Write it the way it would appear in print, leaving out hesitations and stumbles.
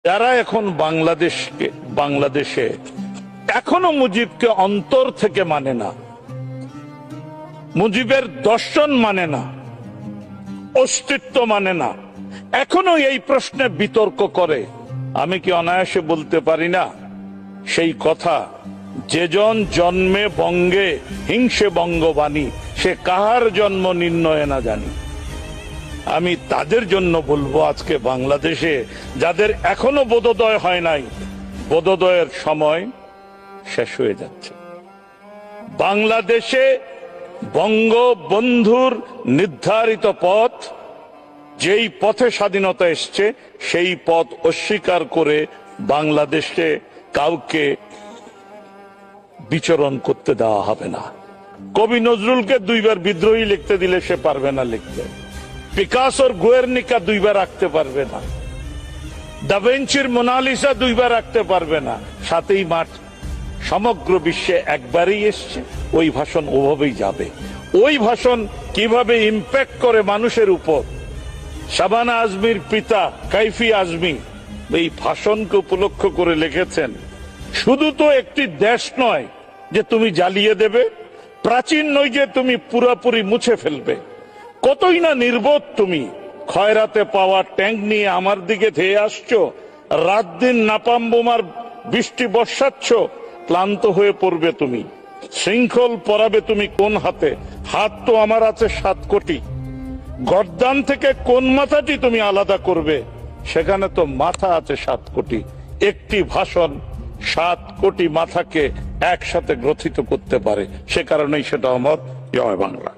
যারা এখন বাংলাদেশে এখনো মুজিবকে অন্তর থেকে মানে না, মুজিবের দর্শন মানে না, অস্তিত্ব মানে না, এখনো এই প্রশ্নে বিতর্ক করে, আমি কি অনায়াসে বলতে পারি না সেই কথা, যেজন জন্মে বঙ্গে হিংসে বঙ্গবাণী, সে কাহার জন্ম নির্ণয় না জানি। আমি তাদের জন্য বলবো, আজকে বাংলাদেশে যাদের এখনো বোধোদয় হয় নাই, বোধোদয়ের সময় শেষ হয়ে যাচ্ছে। বাংলাদেশে বঙ্গবন্ধুর নির্ধারিত পথ, যেই পথে স্বাধীনতা এসছে, সেই পথ অস্বীকার করে বাংলাদেশে কাউকে বিচরণ করতে দেওয়া হবে না। কবি নজরুলকে দুইবার বিদ্রোহী লিখতে দিলে সে পারবে না লিখতে, পিকাসোর গুয়ের্নিকা দুইবার আঁকতে পারবে না, দা ভিঞ্চির মোনালিসা দুইবার আঁকতে পারবে না। সাতই মার্চ সমগ্র বিশ্বে একবারই এসছে, ওই ভাষণ ওভাবেই যাবে। ওই ভাষণ কিভাবে ইম্প্যাক্ট করে মানুষের উপর, শাবানা আজমির পিতা কাইফি আজমি এই ভাষণকে উপলক্ষ করে লিখেছেন, শুধু তো একটি দেশ নয় যে তুমি জ্বালিয়ে দেবে, প্রাচীন নয় যে তুমি পুরোপুরি মুছে ফেলবে, কতই না নির্বোধ তুমি, খয়রাতে পাওয়া ট্যাঙ্ক নিয়ে আমার দিকে ধেয়ে আসছো, রাত দিন নাপাম বোমার বৃষ্টি বর্ষাচ্ছ, ক্লান্ত হয়ে পড়বে তুমি, শৃঙ্খল পরাবে তুমি কোন হাতে, হাত তো আমার আছে 7 কোটি, গর্দান থেকে কোন মাথাটি তুমি আলাদা করবে, সেখানে তো মাথা আছে 7 কোটি। একটি ভাষণ 7 কোটি মাথাকে একসাথে গ্রথিত করতে পারে, সে কারণেই সেটা অমর। জয় বাংলা।